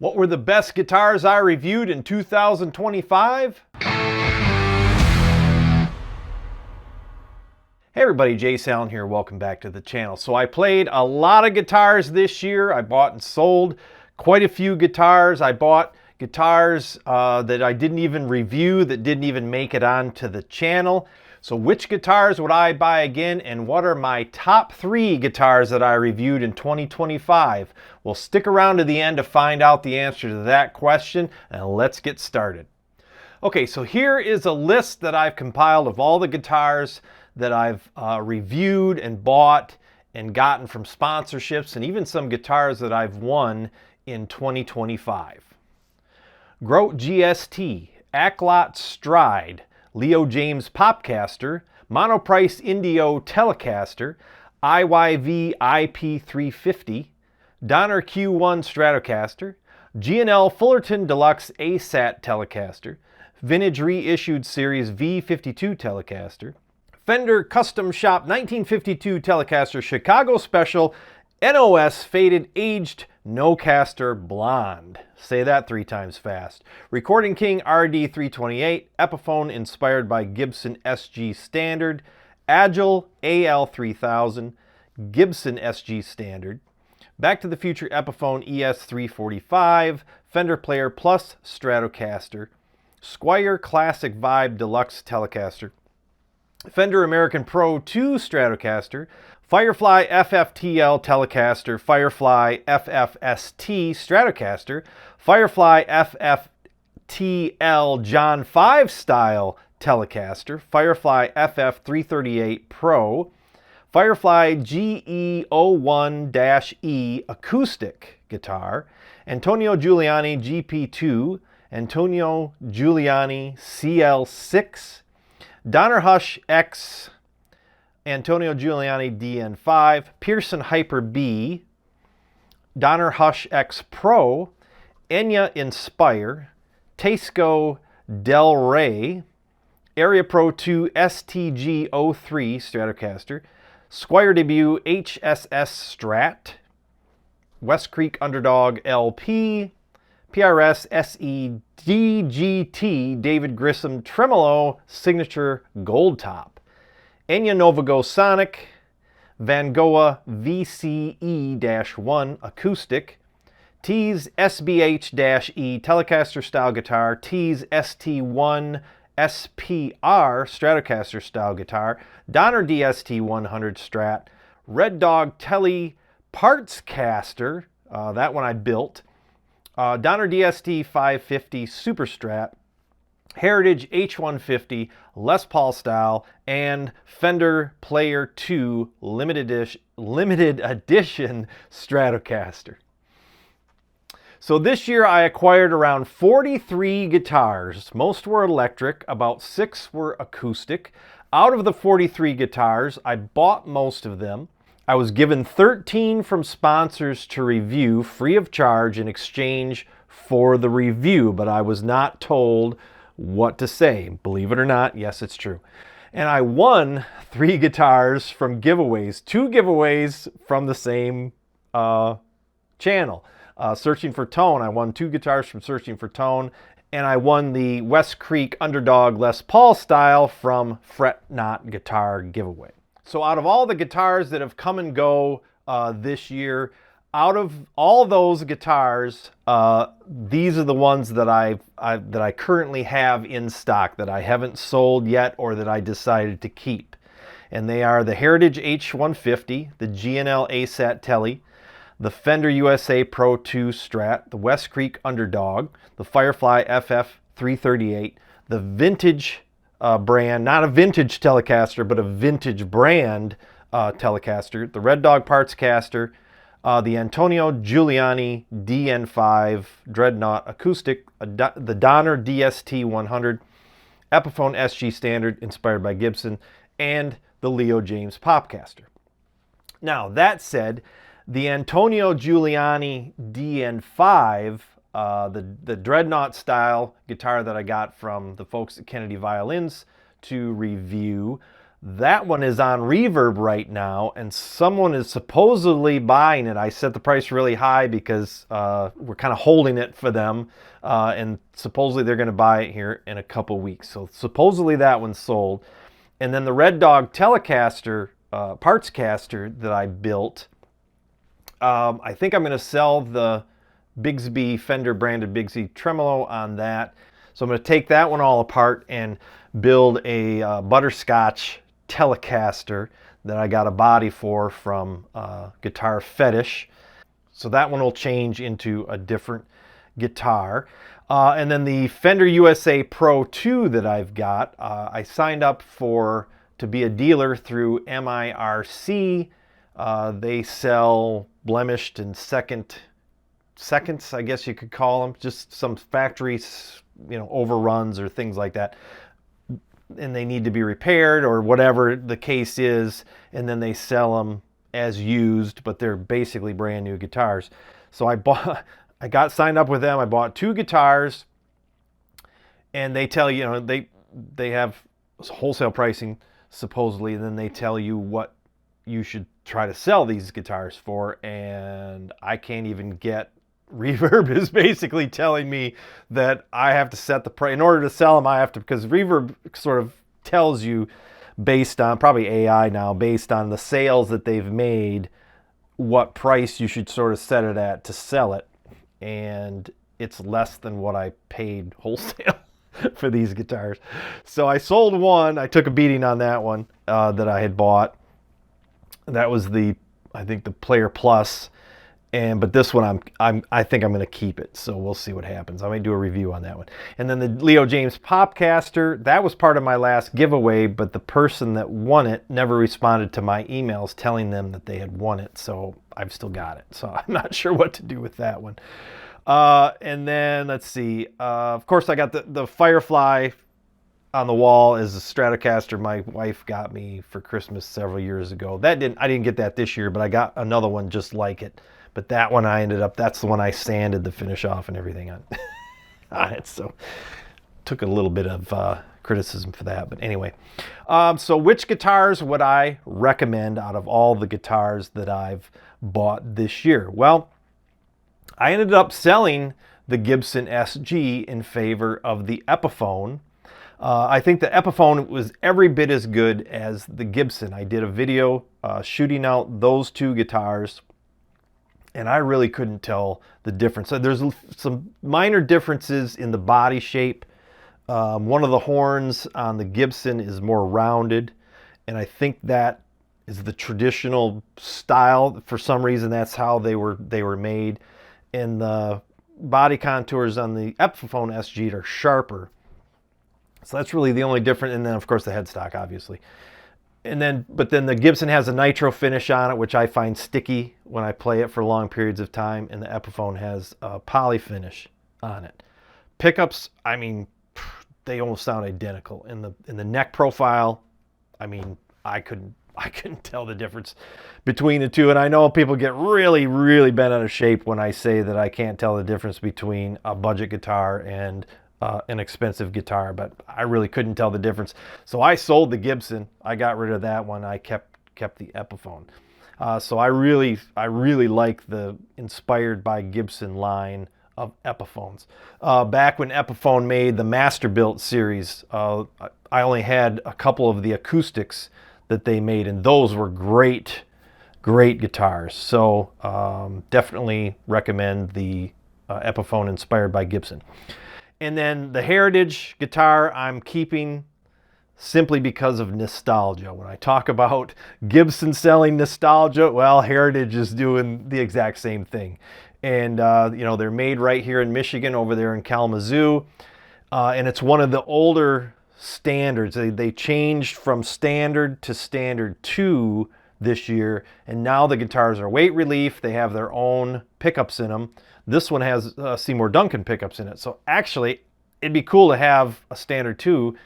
What were the best guitars I reviewed in 2025? Hey everybody, Jayce Allan here. Welcome back to the channel. So I played a lot of guitars this year. I bought and sold quite a few guitars. I bought guitars that I didn't even review, that didn't even make it onto the channel. So which guitars would I buy again, and what are my top 3 guitars that I reviewed in 2025? Well, stick around to the end to find out the answer to that question, and let's get started. Okay, so here is a list that I've compiled of all the guitars that I've reviewed and bought and gotten from sponsorships, and even some guitars that I've won in 2025. Grote GST, Acklot Stride, Leo James Popcaster, Monoprice Indio Telecaster, IYV IP350, Donner Q1 Stratocaster, G&L Fullerton Deluxe ASAT Telecaster, Vintage Reissued Series V52 Telecaster, Fender Custom Shop 1952 Telecaster Chicago Special NOS Faded Aged No-Caster Blonde. Say that 3 times fast. Recording King RD328, Epiphone inspired by Gibson SG Standard, Agile AL3000, Gibson SG Standard, Back to the Future Epiphone ES345, Fender Player Plus Stratocaster, Squier Classic Vibe Deluxe Telecaster, Fender American Pro 2 Stratocaster, Firefly FFTL Telecaster, Firefly FFST Stratocaster, Firefly FFTL John 5 Style Telecaster, Firefly FF338 Pro, Firefly GE01-E Acoustic Guitar, Antonio Giuliani GP2, Antonio Giuliani CL6, Donner Hush X, Antonio Giuliani DN5, Pearson Hyper B, Donner Hush X Pro, Enya Inspire, Tasco Del Rey, Area Pro 2 STG03 Stratocaster, Squier Debut HSS Strat, West Creek Underdog LP, PRS SE DGT David Grissom Tremolo Signature Gold Top, Enya Novago Sonic, Van Gogh VCE-1 Acoustic, Tees SBH-E Telecaster Style Guitar, Tees ST1 SPR Stratocaster Style Guitar, Donner DST 100 Strat, Red Dog Tele Parts Caster, that one I built, Donner DST 550 Super Strat, Heritage H150 Les Paul Style, and Fender Player 2 Limited Edition Stratocaster. So this year I acquired around 43 guitars. Most were electric, about 6 were acoustic. Out of the 43 guitars, I bought most of them. I was given 13 from sponsors to review free of charge in exchange for the review, but I was not told what to say. Believe it or not, yes, it's true. And I won 3 guitars from giveaways, 2 giveaways from the same channel. Searching for Tone, I won 2 guitars from Searching for Tone, and I won the West Creek Underdog Les Paul Style from Fret Not Guitar giveaway. So out of all the guitars that have come and go this year, out of all those guitars, these are the ones that I currently have in stock that I haven't sold yet or that I decided to keep. And they are the Heritage H150, the G&L ASAT Tele, the Fender USA Pro 2 Strat, the West Creek Underdog, the Firefly FF338, the vintage brand, not a vintage Telecaster, but a vintage brand Telecaster, the Red Dog Parts Caster, the Antonio Giuliani DN5 Dreadnought Acoustic, the Donner DST 100, Epiphone SG Standard inspired by Gibson, and the Leo James Popcaster. Now, that said, the Antonio Giuliani DN5, the Dreadnought style guitar that I got from the folks at Kennedy Violins to review, That one is on Reverb right now, and someone is supposedly buying it. I set the price really high because we're kind of holding it for them, and supposedly they're going to buy it here in a couple weeks. So supposedly that one's sold. And then the Red Dog Telecaster, parts caster that I built, I think I'm going to sell the Bigsby Fender branded Bigsby tremolo on that. So I'm going to take that one all apart and build a butterscotch Telecaster that I got a body for from Guitar Fetish. So that one will change into a different guitar. And then the Fender USA Pro 2 that I've got, I signed up to be a dealer through MIRC. They sell blemished and seconds, I guess you could call them, just some factory, overruns or things like that, and they need to be repaired or whatever the case is, and then they sell them as used, but they're basically brand new guitars. So I got signed up with them. I bought 2 guitars, and they tell you, they have wholesale pricing supposedly, and then they tell you what you should try to sell these guitars for, and I can't even get. Reverb is basically telling me that I have to set the price. In order to sell them, I have to, because Reverb sort of tells you based on, probably AI now, based on the sales that they've made, what price you should sort of set it at to sell it. And it's less than what I paid wholesale for these guitars. So I sold one. I took a beating on that one that I had bought. That was I think the Player Plus. But this one I think I'm going to keep it, so we'll see what happens. I might do a review on that one. And then the Leo James Popcaster, that was part of my last giveaway, but the person that won it never responded to my emails telling them that they had won it, so I've still got it. So I'm not sure what to do with that one. And then let's see. Of course, I got the Firefly on the wall is a Stratocaster my wife got me for Christmas several years ago. I didn't get that this year, but I got another one just like it. But that one that's the one I sanded the finish off and everything on it. So took a little bit of criticism for that. But anyway, so which guitars would I recommend out of all the guitars that I've bought this year? Well, I ended up selling the Gibson SG in favor of the Epiphone. I think the Epiphone was every bit as good as the Gibson. I did a video shooting out those 2 guitars, and I really couldn't tell the difference. So there's some minor differences in the body shape. One of the horns on the Gibson is more rounded, and I think that is the traditional style. For some reason, that's how they were made. And the body contours on the Epiphone SG are sharper. So that's really the only difference. And then, of course, the headstock, obviously. But then the Gibson has a nitro finish on it, which I find sticky when I play it for long periods of time, and the Epiphone has a poly finish on it. Pickups, I mean, they almost sound identical. In the neck profile, I mean, I couldn't tell the difference between the two. And I know people get really, really bent out of shape when I say that I can't tell the difference between a budget guitar and an expensive guitar, but I really couldn't tell the difference. So I sold the Gibson. I got rid of that one. I kept the Epiphone. So I really like the inspired by Gibson line of Epiphones. Back when Epiphone made the Masterbuilt series, I only had a couple of the acoustics that they made, and those were great guitars. So definitely recommend the Epiphone inspired by Gibson. And then the Heritage guitar I'm keeping simply because of nostalgia. When I talk about Gibson selling nostalgia, well, Heritage is doing the exact same thing. And, they're made right here in Michigan over there in Kalamazoo. And it's one of the older standards. They changed from standard to standard 2 this year. And now the guitars are weight relief. They have their own pickups in them. This one has Seymour Duncan pickups in it. So actually, it'd be cool to have a standard 2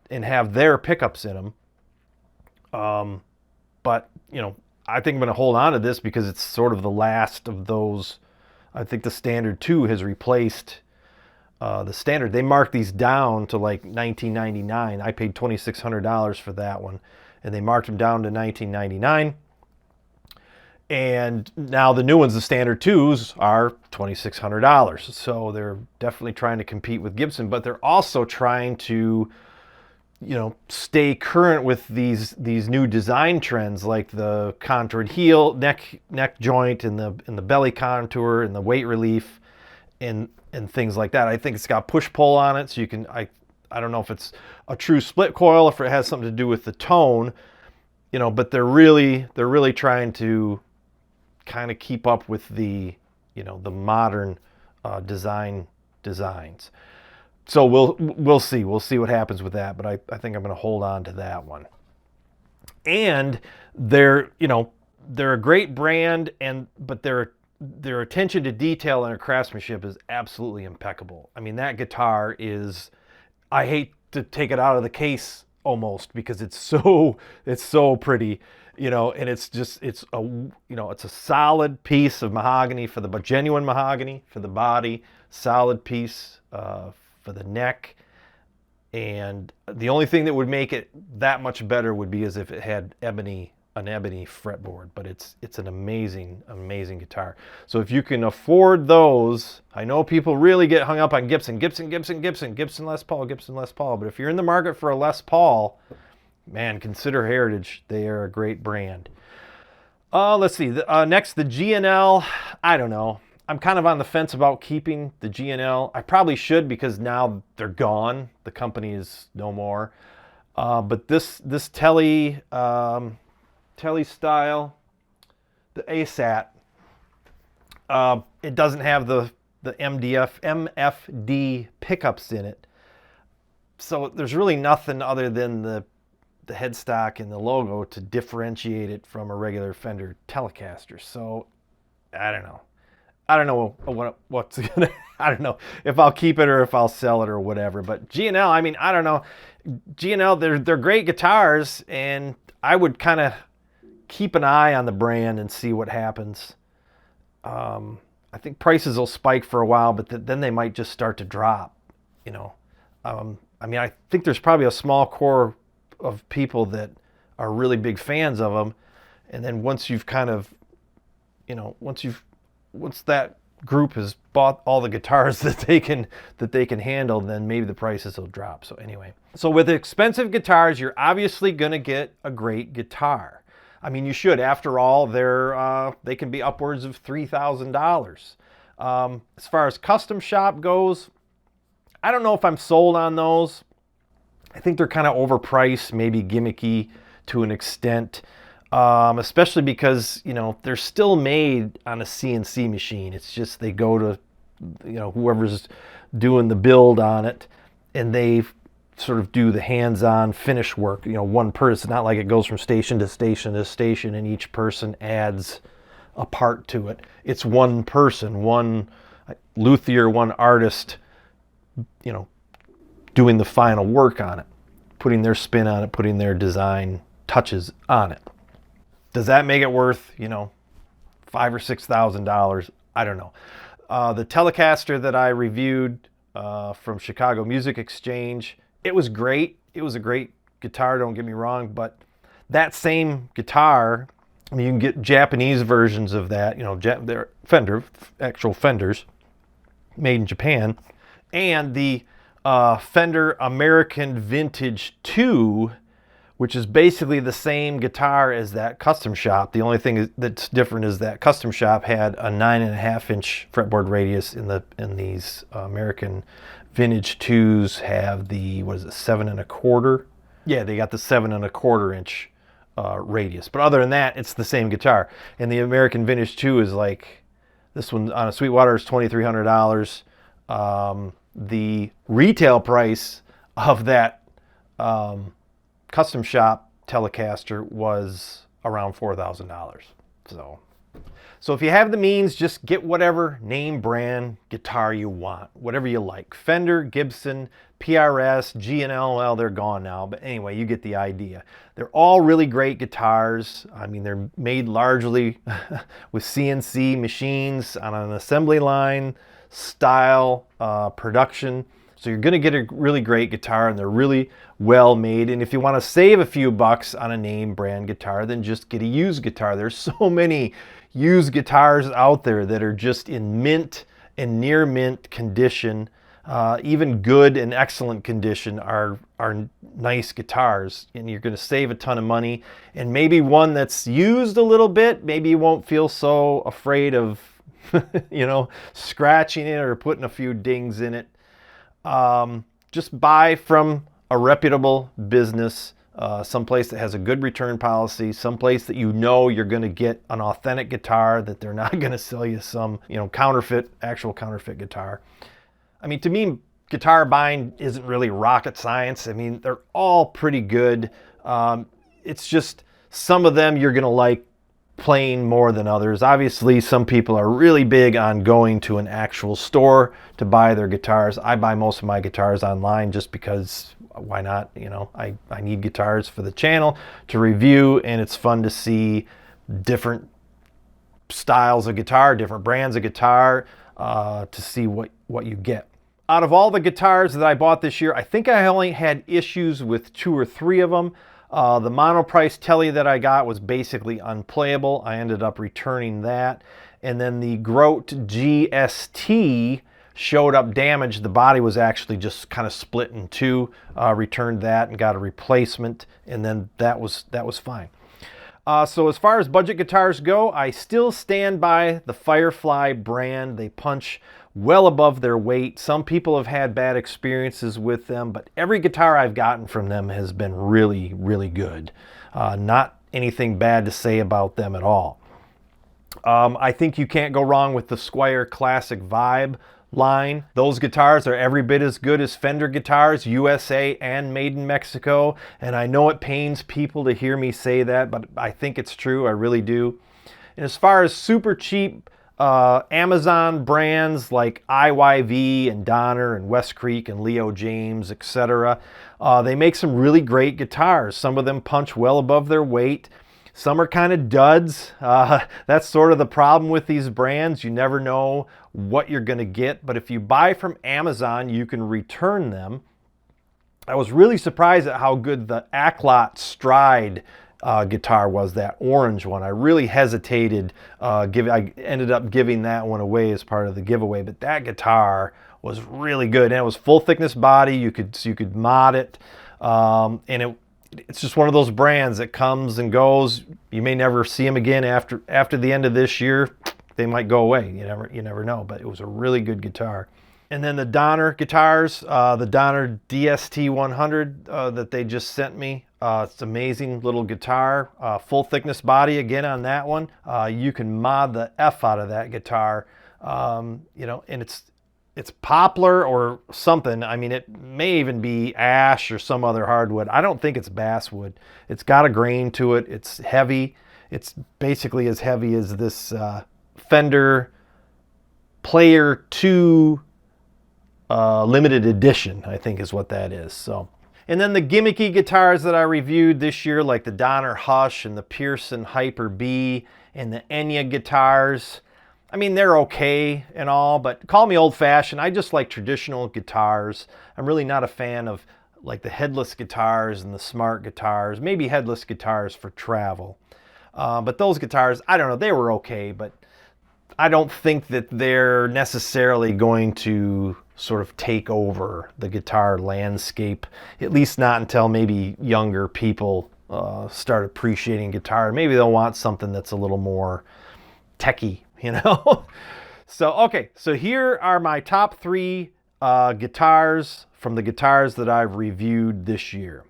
and have their pickups in them. But, I think I'm going to hold on to this because it's sort of the last of those. I think the standard 2 has replaced the standard. They marked these down to like $19.99. I paid $2,600 for that one, and they marked them down to $19.99. And now the new ones, the standard 2s, are $2,600. So they're definitely trying to compete with Gibson, but they're also trying to, you know, stay current with these new design trends, like the contoured heel, neck joint, and the belly contour, and the weight relief, and things like that. I think it's got push-pull on it, so you can, I don't know if it's a true split coil, if it has something to do with the tone, you know, but they're really trying to kind of keep up with the, you know, the modern designs. So we'll see what happens with that, but I think I'm going to hold on to that one. And they're a great brand, but their attention to detail and their craftsmanship is absolutely impeccable. I mean, that guitar is, I hate to take it out of the case almost, because it's so pretty, you know, and it's a solid piece of mahogany genuine mahogany for the body, solid piece for the neck. And the only thing that would make it that much better would be as if it had an ebony fretboard, but it's an amazing guitar. So if you can afford those, I know people really get hung up on Gibson Les Paul, but if you're in the market for a Les Paul, man, consider Heritage. They are a great brand. Let's see. Next, the G&L. I don't know. I'm kind of on the fence about keeping the G&L. I probably should, because now they're gone. The company is no more. But this Tele style, the ASAT, it doesn't have the MFD pickups in it. So there's really nothing other than the headstock and the logo to differentiate it from a regular Fender Telecaster. So I don't know. I don't know what's gonna. I don't know if I'll keep it or if I'll sell it or whatever. But G&L, I mean, I don't know. G&L, they're great guitars, and I would kind of keep an eye on the brand and see what happens. I think prices will spike for a while, but then they might just start to drop. You know, I mean, I think there's probably a small core of people that are really big fans of them, and then once you've kind of, you know, once that group has bought all the guitars that they can handle, then maybe the prices will drop. So anyway, so with expensive guitars, you're obviously going to get a great guitar. I mean, you should. After all, they can be upwards of $3,000. As far as custom shop goes, I don't know if I'm sold on those. I think they're kind of overpriced, maybe gimmicky to an extent. Especially because, you know, they're still made on a CNC machine. It's just they go to, you know, whoever's doing the build on it, and they sort of do the hands-on finish work. You know, one person. It's not like it goes from station to station to station, and each person adds a part to it. It's one person, one luthier, one artist, you know, doing the final work on it, putting their spin on it, putting their design touches on it. Does that make it worth, you know, $5,000 or $6,000? I don't know. The Telecaster that I reviewed from Chicago Music Exchange, it was great. It was a great guitar, don't get me wrong, but that guitar, I mean, you can get Japanese versions of that, you know, they're actual Fenders made in Japan, and the Fender American Vintage 2, which is basically the same guitar as that custom shop. The only thing that's different is that custom shop had a 9.5-inch fretboard radius. In these American Vintage 2s have the, 7.25? Yeah, they got the 7.25-inch radius. But other than that, it's the same guitar. And the American Vintage 2 is like, this one on a Sweetwater is $2,300. The retail price of that custom shop Telecaster was around $4,000. So if you have the means, just get whatever name brand guitar you want, whatever you like. Fender, Gibson, PRS, G&L, well, they're gone now, but anyway, you get the idea. They're all really great guitars. I mean, they're made largely with CNC machines on an assembly line, style production. So you're going to get a really great guitar, and they're really well made. And if you want to save a few bucks on a name brand guitar, then just get a used guitar. There's so many used guitars out there that are just in mint and near mint condition. Even good and excellent condition are nice guitars, and you're going to save a ton of money. And maybe one that's used a little bit, maybe you won't feel so afraid of you know, scratching it or putting a few dings in it. Just buy from a reputable business, someplace that has a good return policy, someplace that you know you're going to get an authentic guitar, that they're not going to sell you some, you know, actual counterfeit guitar. I mean, to me, guitar buying isn't really rocket science. I mean, they're all pretty good. It's just some of them you're going to like playing more than others. Obviously, some people are really big on going to an actual store to buy their guitars. I buy most of my guitars online just because, why not? You know, I need guitars for the channel to review, and it's fun to see different styles of guitar, different brands of guitar, to see what you get. Out of all the guitars that I bought this year, I think I only had issues with 2 or 3 of them. The monoprice Telly that I got was basically unplayable. I ended up returning that. And then the Grote GST showed up damaged. The body was actually just kind of split in 2. Returned that and got a replacement, and then that was fine. So as far as budget guitars go, I still stand by the Firefly brand. They punch well above their weight. Some people have had bad experiences with them, but every guitar I've gotten from them has been really, really good. Not anything bad to say about them at all. I think you can't go wrong with the Squier Classic Vibe line. Those guitars are every bit as good as Fender guitars, USA and made in Mexico. And I know it pains people to hear me say that, but I think it's true. I really do. And as far as super cheap Amazon brands like IYV and Donner and West Creek and Leo James, etc., they make some really great guitars. Some of them punch well above their weight. Some are kind of duds. That's sort of the problem with these brands. You never know what you're going to get. But if you buy from Amazon, you can return them. I was really surprised at how good the Allan Stride guitar was, that orange one. I really hesitated. I ended up giving that one away as part of the giveaway. But that guitar was really good. And it was full thickness body. You could mod it. And it's just one of those brands that comes and goes. You may never see them again after the end of this year. They might go away. You never know. But it was a really good guitar. And then the Donner guitars, the Donner DST 100 that they just sent me. It's an amazing little guitar. Full thickness body again on that one. You can mod the F out of that guitar. You know, and it's poplar or something. I mean, it may even be ash or some other hardwood. I don't think it's basswood. It's got a grain to it. It's heavy. It's basically as heavy as this Fender Player 2 limited edition, I think is what that is. So, and then the gimmicky guitars that I reviewed this year, like the Donner Hush and the Pearson Hyper B and the Enya guitars. I mean, they're okay and all, but call me old-fashioned. I just like traditional guitars. I'm really not a fan of like the headless guitars and the smart guitars, maybe headless guitars for travel. But those guitars, I don't know, they were okay, but I don't think that they're necessarily going to sort of take over the guitar landscape, at least not until maybe younger people start appreciating guitar. Maybe they'll want something that's a little more techie, you know? So, okay, so here are my top 3 guitars from the guitars that I've reviewed this year.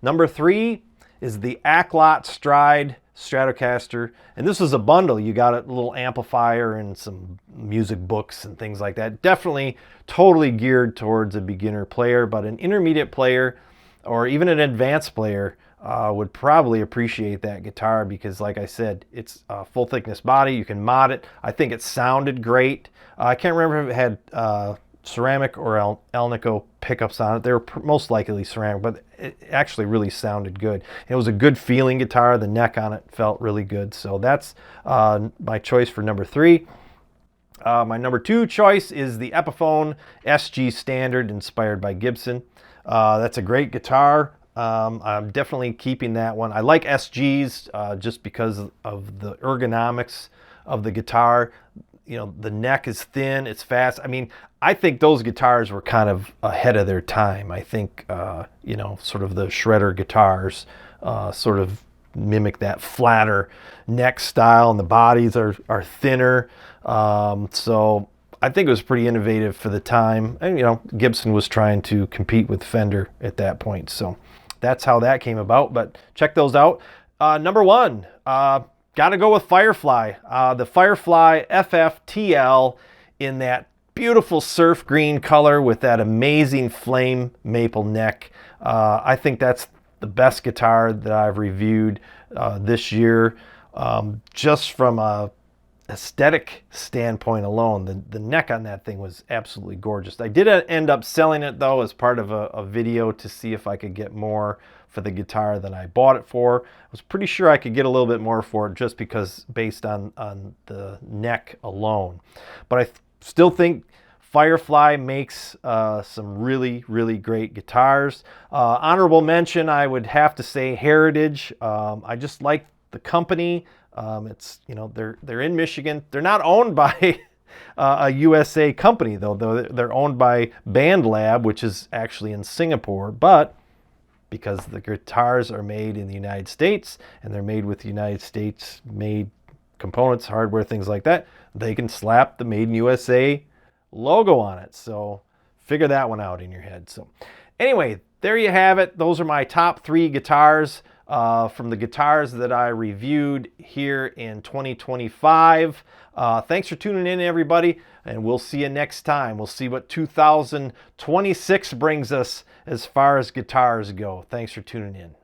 Number 3 is the Allan Stride Stratocaster, and this is a bundle. You got a little amplifier and some music books and things like that. Definitely totally geared towards a beginner player, but an intermediate player or even an advanced player would probably appreciate that guitar because, like I said, it's a full thickness body. You can mod it. I think it sounded great. I can't remember if it had ceramic or Alnico pickups on it. They were most likely ceramic, but it actually really sounded good. It was a good feeling guitar. The neck on it felt really good. So that's my choice for number 3. My number 2 choice is the Epiphone SG Standard, inspired by Gibson. That's a great guitar. I'm definitely keeping that one. I like SGs just because of the ergonomics of the guitar. You know, the neck is thin, it's fast. I mean, I think those guitars were kind of ahead of their time. I think, you know, sort of the shredder guitars sort of mimic that flatter neck style, and the bodies are thinner. So I think it was pretty innovative for the time. And, you know, Gibson was trying to compete with Fender at that point. So that's how that came about. But check those out. Number 1, got to go with Firefly. The Firefly FFTL in that beautiful surf green color with that amazing flame maple neck. I think that's the best guitar that I've reviewed this year. Just from a aesthetic standpoint alone, the neck on that thing was absolutely gorgeous. I did end up selling it though as part of a video to see if I could get more for the guitar than I bought it for. I was pretty sure I could get a little bit more for it just because based on the neck alone. But I still think Firefly makes some really, really great guitars. Honorable mention, I would have to say Heritage. I just like the company. It's, you know, they're in Michigan. They're not owned by a USA company though. They're owned by Band Lab, which is actually in Singapore. But because the guitars are made in the United States and they're made with United States made components, hardware, things like that, they can slap the Made in USA logo on it. So figure that one out in your head. So anyway, there you have it. Those are my top 3 guitars from the guitars that I reviewed here in 2025. Thanks for tuning in, everybody, and we'll see you next time. We'll see what 2026 brings us as far as guitars go. Thanks for tuning in.